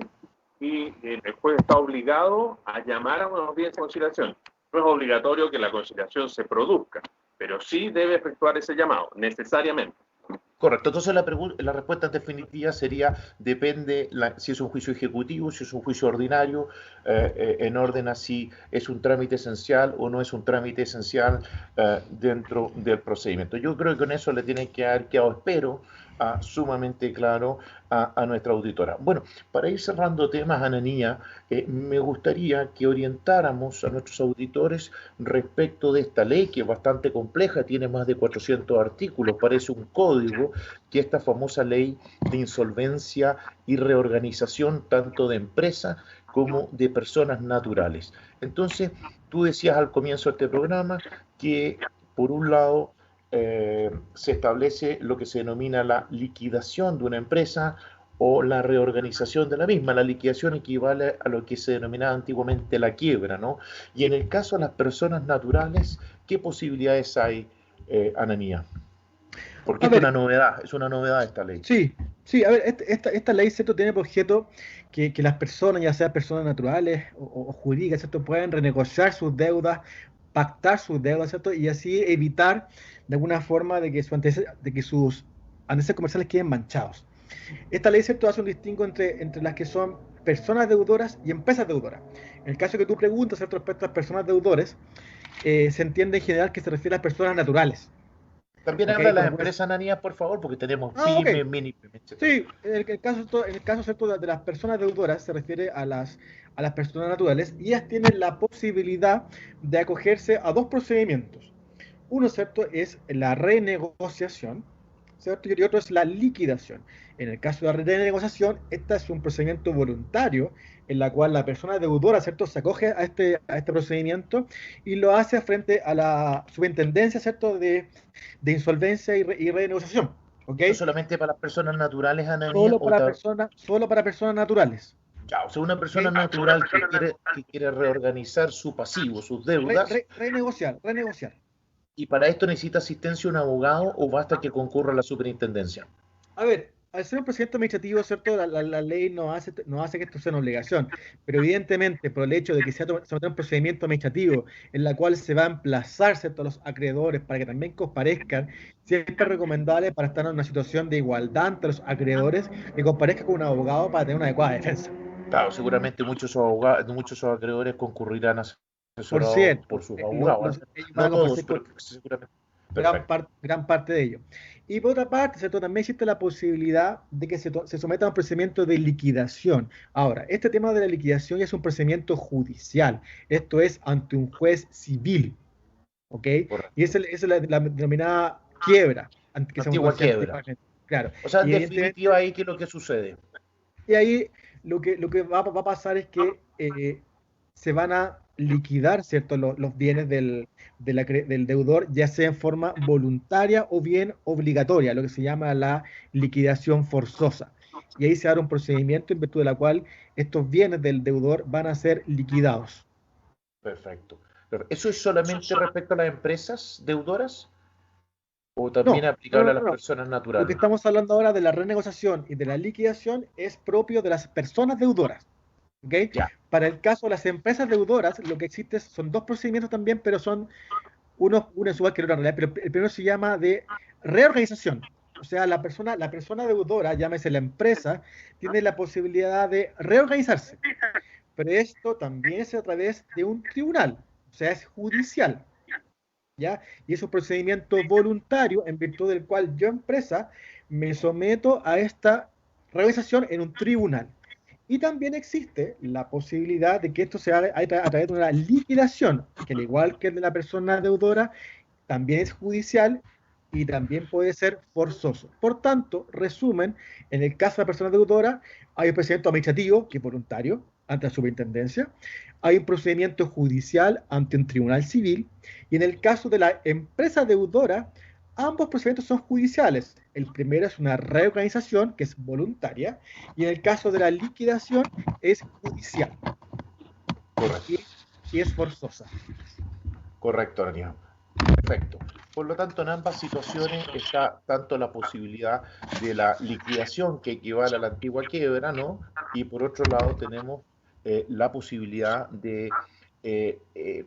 y el juez está obligado a llamar a una audiencia de conciliación. No es obligatorio que la conciliación se produzca, pero sí debe efectuar ese llamado, necesariamente. Correcto, entonces la respuesta definitiva sería, depende si es un juicio ejecutivo, si es un juicio ordinario, en orden a si es un trámite esencial o no es un trámite esencial dentro del procedimiento. Yo creo que con eso le tiene que haber quedado, espero, sumamente claro a nuestra auditora. Bueno, para ir cerrando temas, Ananía, me gustaría que orientáramos a nuestros auditores respecto de esta ley, que es bastante compleja, tiene más de 400 artículos, parece un código, que esta famosa ley de insolvencia y reorganización tanto de empresas como de personas naturales. Entonces, tú decías al comienzo de este programa que, por un lado, se establece lo que se denomina la liquidación de una empresa o la reorganización de la misma. La liquidación equivale a lo que se denominaba antiguamente la quiebra, ¿no? Y en el caso de las personas naturales, ¿qué posibilidades hay, Ananía? Porque es una novedad esta ley. Sí, a ver, esta ley, ¿cierto?, tiene por objeto que las personas, ya sean personas naturales o jurídicas, ¿cierto?, puedan renegociar sus deudas, pactar sus deudas, ¿cierto?, y así evitar de alguna forma de que sus antecedentes comerciales queden manchados. Esta ley, ¿cierto?, hace un distingo entre las que son personas deudoras y empresas deudoras. En el caso que tú preguntas, ¿cierto?, respecto a personas deudores, se entiende en general que se refiere a personas naturales. También habla de las empresas, Ananías, por favor, porque tenemos pymes, mini pymes, etc. Sí, en el caso ¿cierto?, de las personas deudoras se refiere a las personas naturales, y ellas tienen la posibilidad de acogerse a dos procedimientos. Uno, ¿cierto?, es la renegociación, ¿cierto?, y otro es la liquidación. En el caso de la renegociación, este es un procedimiento voluntario en la cual la persona deudora, ¿cierto?, se acoge a este procedimiento y lo hace frente a la superintendencia, ¿cierto?, de insolvencia y renegociación. ¿Okay? ¿No solamente para las personas naturales, Ananías? Solo para personas naturales. Ya, o sea, una persona natural que quiere reorganizar su pasivo, sus deudas. Renegociar. ¿Y para esto necesita asistencia un abogado o basta que concurra a la superintendencia? A ver, al ser un procedimiento administrativo, ¿cierto?, la ley no hace que esto sea una obligación, pero evidentemente por el hecho de que se va a un procedimiento administrativo en la cual se va a emplazar, ¿cierto?, a los acreedores para que también comparezcan, siempre es recomendable, para estar en una situación de igualdad entre los acreedores, que comparezca con un abogado para tener una adecuada defensa. Claro, seguramente muchos acreedores concurrirán asesorados por sus abogados. No todos, pero seguramente. Gran parte de ello. Y por otra parte, ¿cierto?, también existe la posibilidad de que se someta a un procedimiento de liquidación. Ahora, este tema de la liquidación ya es un procedimiento judicial. Esto es ante un juez civil. ¿Ok? Correcto. Y esa es la denominada quiebra. Antigua quiebra. Claro. O sea, en definitiva, ahí ¿qué es lo que sucede? Y ahí lo que va a pasar es que se van a liquidar, ¿cierto?, los bienes del deudor, ya sea en forma voluntaria o bien obligatoria, lo que se llama la liquidación forzosa. Y ahí se hará un procedimiento en virtud de la cual estos bienes del deudor van a ser liquidados. Perfecto. ¿Eso es solamente respecto a las empresas deudoras? ¿O también aplicable a las personas naturales? Lo que estamos hablando ahora de la renegociación y de la liquidación es propio de las personas deudoras. ¿Okay? Para el caso de las empresas deudoras, lo que existe son dos procedimientos también, pero son uno es igual que el otro en realidad, pero el primero se llama de reorganización. O sea, la persona deudora, llámese la empresa, tiene la posibilidad de reorganizarse. Pero esto también es a través de un tribunal, o sea, es judicial. ¿Ya? Y es un procedimiento voluntario en virtud del cual yo, empresa, me someto a esta reorganización en un tribunal. Y también existe la posibilidad de que esto se haga a través de una liquidación, que al igual que el de la persona deudora, también es judicial y también puede ser forzoso. Por tanto, resumen, en el caso de la persona deudora, hay un procedimiento administrativo, que es voluntario, ante la superintendencia, hay un procedimiento judicial ante un tribunal civil, y en el caso de la empresa deudora, ambos procedimientos son judiciales. El primero es una reorganización, que es voluntaria, y en el caso de la liquidación es judicial. Correcto. Y es forzosa. Correcto, Daniel. Perfecto. Por lo tanto, en ambas situaciones está tanto la posibilidad de la liquidación, que equivale a la antigua quiebra, ¿no? Y por otro lado tenemos la posibilidad de,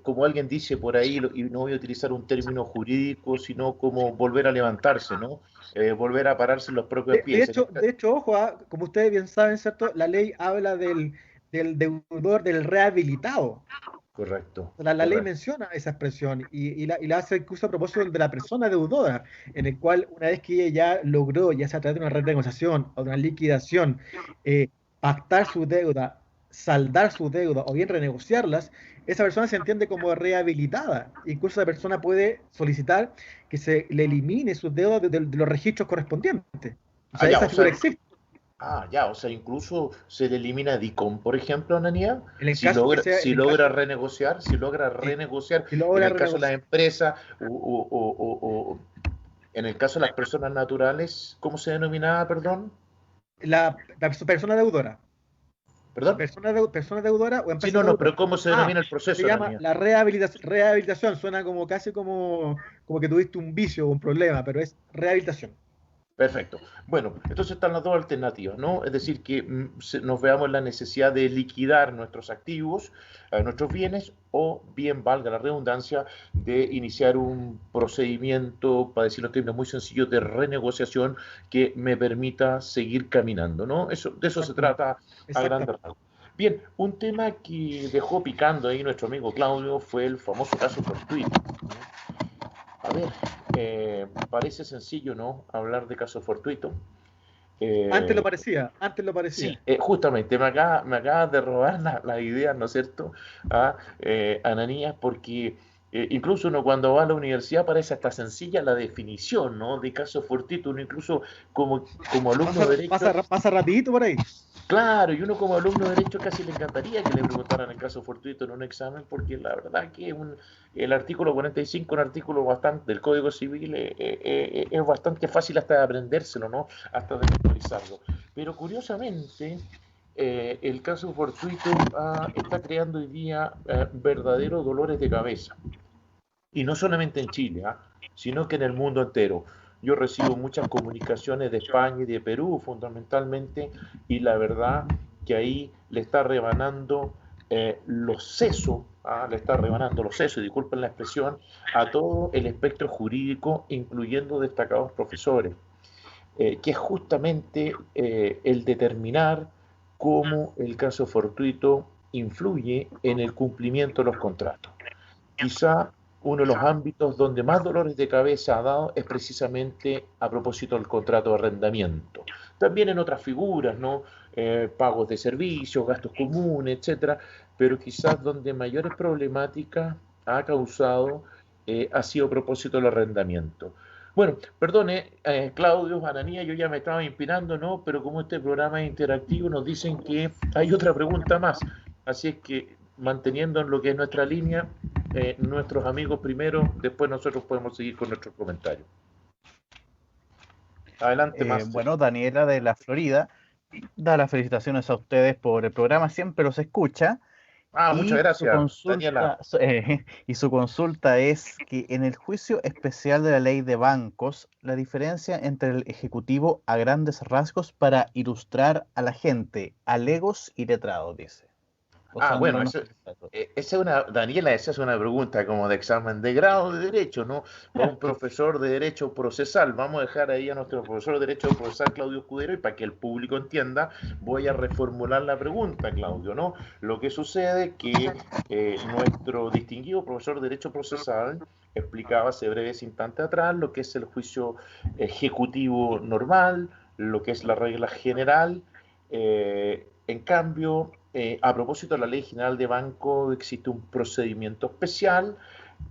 como alguien dice por ahí, y no voy a utilizar un término jurídico, sino como volver a levantarse, ¿no? Volver a pararse en los propios pies. De hecho, ojo, como ustedes bien saben, ¿cierto? La ley habla del deudor, del rehabilitado. Correcto. La ley menciona esa expresión y la hace incluso a propósito de la persona deudora, en el cual una vez que ella ya logró, ya sea a través de una red de negociación o de una liquidación, pactar su deuda, saldar su deuda o bien renegociarlas, esa persona se entiende como rehabilitada. Incluso la persona puede solicitar que se le elimine sus deudas de los registros correspondientes. O sea, esa figura existe. O sea, incluso se le elimina DICOM, por ejemplo, Ananía, si logra renegociar, en el caso de las empresas o en el caso de las personas naturales, ¿cómo se denominaba, perdón? La persona deudora. ¿Perdón? Persona deudora o empresa deudora. Pero ¿cómo se denomina el proceso? Se llama la rehabilitación. Suena como casi como que tuviste un vicio o un problema, pero es rehabilitación. Perfecto. Bueno, entonces están las dos alternativas, ¿no? Es decir, que nos veamos en la necesidad de liquidar nuestros activos, nuestros bienes, o bien, valga la redundancia, de iniciar un procedimiento, para decirlo en términos muy sencillos, de renegociación que me permita seguir caminando, ¿no? De eso se trata a grandes rasgos. Bien, un tema que dejó picando ahí nuestro amigo Claudio fue el famoso caso fortuito. A ver, parece sencillo, ¿no? Hablar de caso fortuito. Antes lo parecía. Sí, justamente, me acaba de robar la idea, ¿no es cierto? Ananías, porque incluso uno cuando va a la universidad parece hasta sencilla la definición, ¿no? De caso fortuito, uno incluso como alumno de derecho... Pasa rapidito por ahí. Claro, y uno como alumno de derecho casi le encantaría que le preguntaran el caso fortuito en un examen, porque la verdad que el artículo 45, un artículo bastante del Código Civil, es bastante fácil hasta de aprendérselo, ¿no? Hasta de memorizarlo. Pero curiosamente, el caso fortuito está creando hoy día verdaderos dolores de cabeza. Y no solamente en Chile, sino que en el mundo entero. Yo recibo muchas comunicaciones de España y de Perú fundamentalmente, y la verdad que ahí le está rebanando los sesos, disculpen la expresión, a todo el espectro jurídico, incluyendo destacados profesores, que es justamente el determinar cómo el caso fortuito influye en el cumplimiento de los contratos. Quizá uno de los ámbitos donde más dolores de cabeza ha dado es precisamente a propósito del contrato de arrendamiento. También en otras figuras, ¿no? Pagos de servicios, gastos comunes, etcétera, pero quizás donde mayores problemáticas ha causado ha sido a propósito del arrendamiento. Bueno, perdone, Claudio, Ananía, yo ya me estaba inspirando, ¿no? Pero como este programa es interactivo, nos dicen que hay otra pregunta más. Así es que, manteniendo en lo que es nuestra línea, nuestros amigos primero, después nosotros podemos seguir con nuestros comentarios. Adelante, Master. Bueno, Daniela de la Florida da las felicitaciones a ustedes por el programa, siempre los escucha. Muchas gracias, Daniela. Y su consulta es que en el juicio especial de la ley de bancos, la diferencia entre el ejecutivo a grandes rasgos para ilustrar a la gente, alegos y letrados, dice. Bueno, Daniela, esa es una pregunta como de examen de grado de Derecho, ¿no? Para un profesor de Derecho Procesal. Vamos a dejar ahí a nuestro profesor de Derecho Procesal, Claudio Escudero, y para que el público entienda, voy a reformular la pregunta, Claudio, ¿no? Lo que sucede es que nuestro distinguido profesor de Derecho Procesal explicaba hace breves instantes atrás lo que es el juicio ejecutivo normal, lo que es la regla general. En cambio, a propósito de la Ley General de Banco, existe un procedimiento especial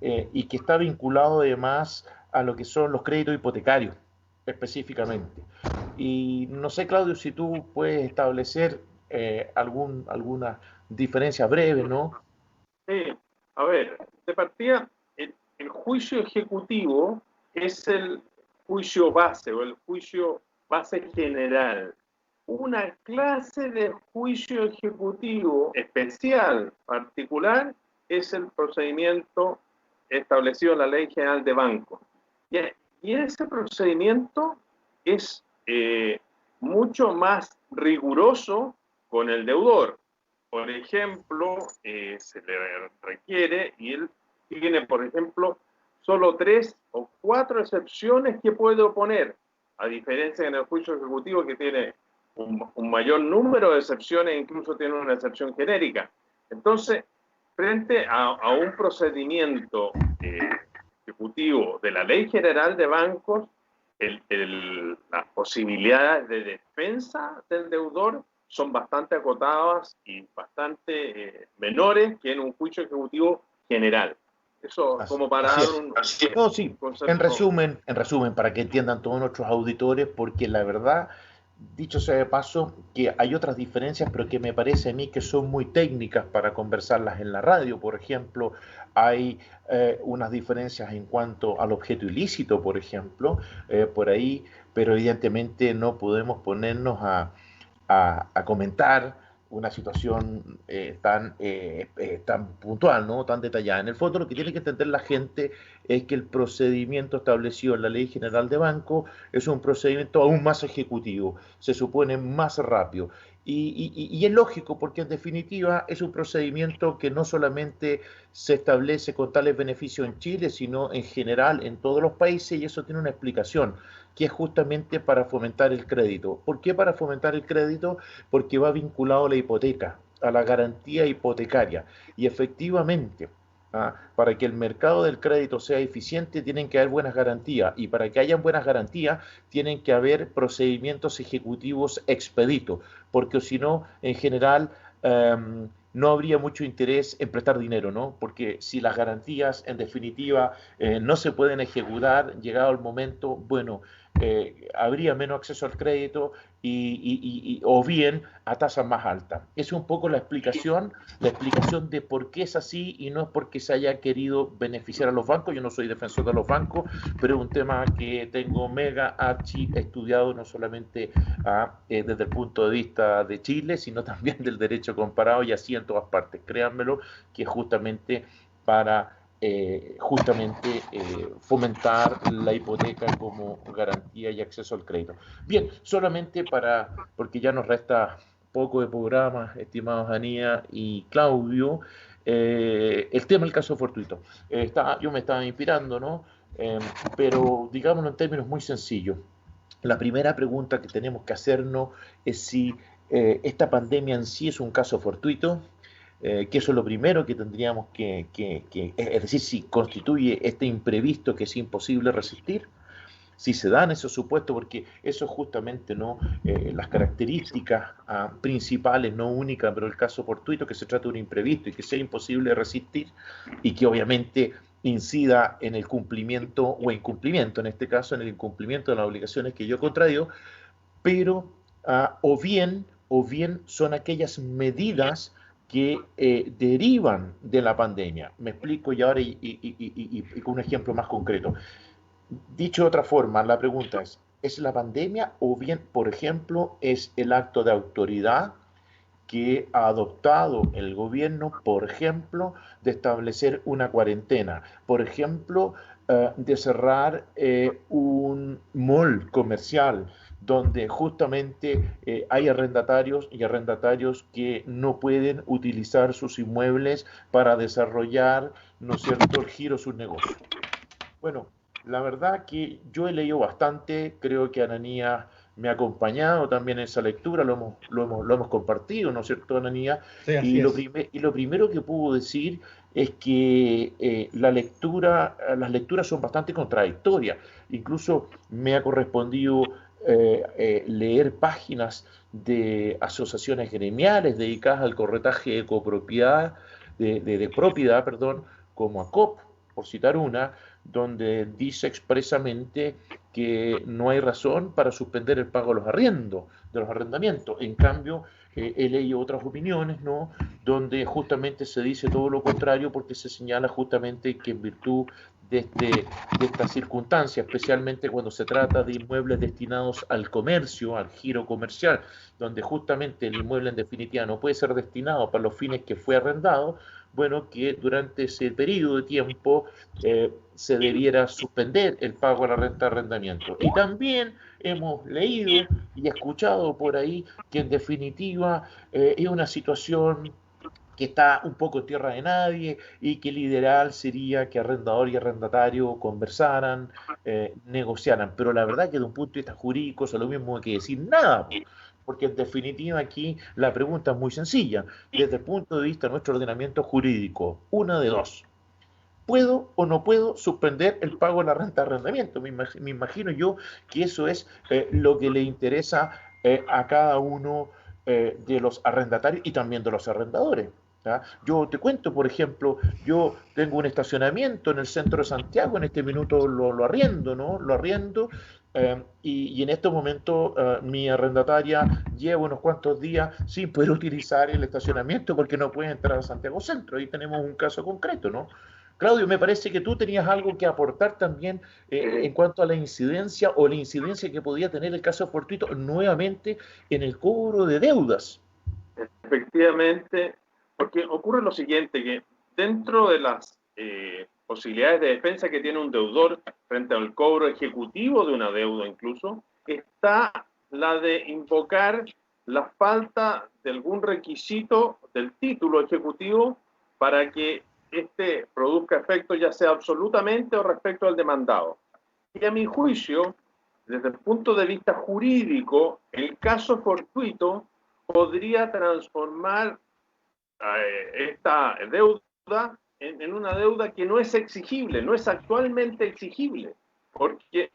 y que está vinculado además a lo que son los créditos hipotecarios específicamente. Y no sé, Claudio, si tú puedes establecer alguna diferencia breve, ¿no? Sí, a ver, de partida, el juicio ejecutivo es el juicio base o el juicio base general. Una clase de juicio ejecutivo especial, particular, es el procedimiento establecido en la Ley General de Bancos. Y ese procedimiento es mucho más riguroso con el deudor. Por ejemplo, se le requiere, y él tiene, por ejemplo, solo 3 o 4 excepciones que puede oponer, a diferencia en el juicio ejecutivo que tiene un mayor número de excepciones, incluso tiene una excepción genérica. Entonces, frente a un procedimiento ejecutivo de la Ley General de Bancos, las posibilidades de defensa del deudor son bastante acotadas y bastante menores que en un juicio ejecutivo general. Eso como para dar un no, sí. En resumen, para que entiendan todos nuestros auditores, porque la verdad, dicho sea de paso, que hay otras diferencias, pero que me parece a mí que son muy técnicas para conversarlas en la radio. Por ejemplo, hay unas diferencias en cuanto al objeto ilícito, por ejemplo, por ahí, pero evidentemente no podemos ponernos a comentar una situación tan puntual, ¿no? Tan detallada. En el fondo, lo que tiene que entender la gente es que el procedimiento establecido en la Ley General de Banco es un procedimiento aún más ejecutivo, se supone más rápido. Y es lógico, porque en definitiva es un procedimiento que no solamente se establece con tales beneficios en Chile, sino en general en todos los países, y eso tiene una explicación, que es justamente para fomentar el crédito. ¿Por qué para fomentar el crédito? Porque va vinculado a la hipoteca, a la garantía hipotecaria. Y efectivamente, para que el mercado del crédito sea eficiente, tienen que haber buenas garantías. Y para que hayan buenas garantías, tienen que haber procedimientos ejecutivos expeditos. Porque si no, en general, no habría mucho interés en prestar dinero, ¿no? Porque si las garantías, en definitiva, no se pueden ejecutar, llegado el momento, bueno, habría menos acceso al crédito o bien a tasas más altas. Es un poco la explicación de por qué es así, y no es porque se haya querido beneficiar a los bancos. Yo no soy defensor de los bancos, pero es un tema que tengo mega archi estudiado, no solamente desde el punto de vista de Chile, sino también del derecho comparado, y así en todas partes. Créanmelo, que es justamente para fomentar la hipoteca como garantía y acceso al crédito. Bien, solamente porque ya nos resta poco de programa, estimados Anía y Claudio, el tema del caso fortuito. Yo me estaba inspirando, ¿no? Pero digámoslo en términos muy sencillos. La primera pregunta que tenemos que hacernos es si esta pandemia en sí es un caso fortuito, que eso es lo primero que tendríamos es decir, si constituye este imprevisto que es imposible resistir, si se dan esos supuestos, porque eso es justamente, ¿no? Las características principales, no únicas, pero el caso fortuito, que se trata de un imprevisto y que sea imposible resistir, y que obviamente incida en el cumplimiento o incumplimiento, en este caso en el incumplimiento de las obligaciones que yo contradigo, pero o bien son aquellas medidas que derivan de la pandemia. Me explico y ahora y con un ejemplo más concreto. Dicho de otra forma, la pregunta ¿es la pandemia o bien, por ejemplo, es el acto de autoridad que ha adoptado el gobierno, por ejemplo, de establecer una cuarentena, por ejemplo, de cerrar un mall comercial donde justamente hay arrendatarios y arrendatarios que no pueden utilizar sus inmuebles para desarrollar, ¿no es cierto?, el giro de sus negocios? Bueno, la verdad que yo he leído bastante, creo que Ananías me ha acompañado también en esa lectura, lo hemos compartido, ¿no es cierto, Ananías? Sí, así Y es. lo primero que puedo decir es que las lecturas son bastante contradictorias. Incluso me ha correspondido leer páginas de asociaciones gremiales dedicadas al corretaje de copropiedad, de propiedad, perdón, como ACOP, por citar una, donde dice expresamente que no hay razón para suspender el pago de los arriendos, de los arrendamientos. En cambio, he leído otras opiniones, ¿no?, donde justamente se dice todo lo contrario, porque se señala justamente que en virtud de esta circunstancia, especialmente cuando se trata de inmuebles destinados al comercio, al giro comercial, donde justamente el inmueble en definitiva no puede ser destinado para los fines que fue arrendado, bueno, que durante ese periodo de tiempo se debiera suspender el pago de la renta de arrendamiento. Y también hemos leído y escuchado por ahí que en definitiva es una situación que está un poco en tierra de nadie y que el ideal sería que arrendador y arrendatario conversaran, negociaran. Pero la verdad que de un punto de vista jurídico es lo mismo que decir nada, porque en definitiva aquí la pregunta es muy sencilla. Desde el punto de vista de nuestro ordenamiento jurídico, una de dos: ¿puedo o no puedo suspender el pago de la renta de arrendamiento? Me imagino yo que eso es lo que le interesa a cada uno de los arrendatarios y también de los arrendadores. ¿Ya? Yo te cuento, por ejemplo, yo tengo un estacionamiento en el centro de Santiago, en este minuto lo arriendo, ¿no? Lo arriendo, y en estos momentos mi arrendataria lleva unos cuantos días sin poder utilizar el estacionamiento porque no puede entrar a Santiago Centro. Ahí tenemos un caso concreto, ¿no? Claudio, me parece que tú tenías algo que aportar también en cuanto a la incidencia o la incidencia que podía tener el caso fortuito nuevamente en el cobro de deudas. Efectivamente, porque ocurre lo siguiente, que dentro de las posibilidades de defensa que tiene un deudor frente al cobro ejecutivo de una deuda incluso, está la de invocar la falta de algún requisito del título ejecutivo para que este produzca efecto, ya sea absolutamente o respecto al demandado. Y a mi juicio, desde el punto de vista jurídico, el caso fortuito podría transformar esta deuda en una deuda que no es exigible, no es actualmente exigible, porque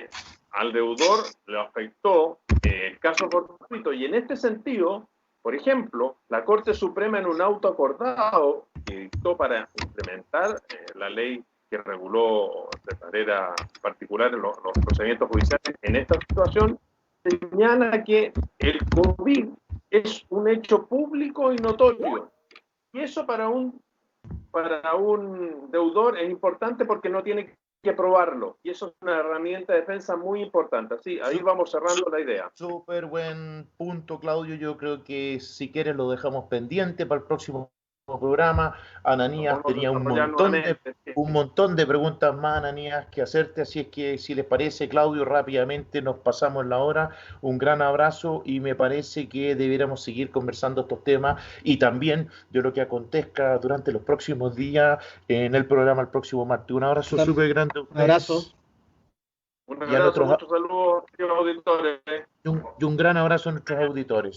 al deudor le afectó el caso fortuito. Y en este sentido, por ejemplo, la Corte Suprema, en un auto acordado que dictó para implementar la ley que reguló de manera particular los procedimientos judiciales en esta situación, señala que el COVID es un hecho público y notorio. Y eso para un deudor es importante porque no tiene que probarlo. Y eso es una herramienta de defensa muy importante. Así, ahí vamos cerrando la idea. Súper buen punto, Claudio. Yo creo que si quieres lo dejamos pendiente para el próximo programa. Ananías tenía un montón de preguntas más, Ananías, que hacerte, así es que si les parece, Claudio, rápidamente nos pasamos la hora. Un gran abrazo y me parece que debiéramos seguir conversando estos temas y también de lo que acontezca durante los próximos días en el programa el próximo martes. Un abrazo súper grande. Un abrazo. Un abrazo, muchos saludos a los auditores. Y un gran abrazo a nuestros auditores.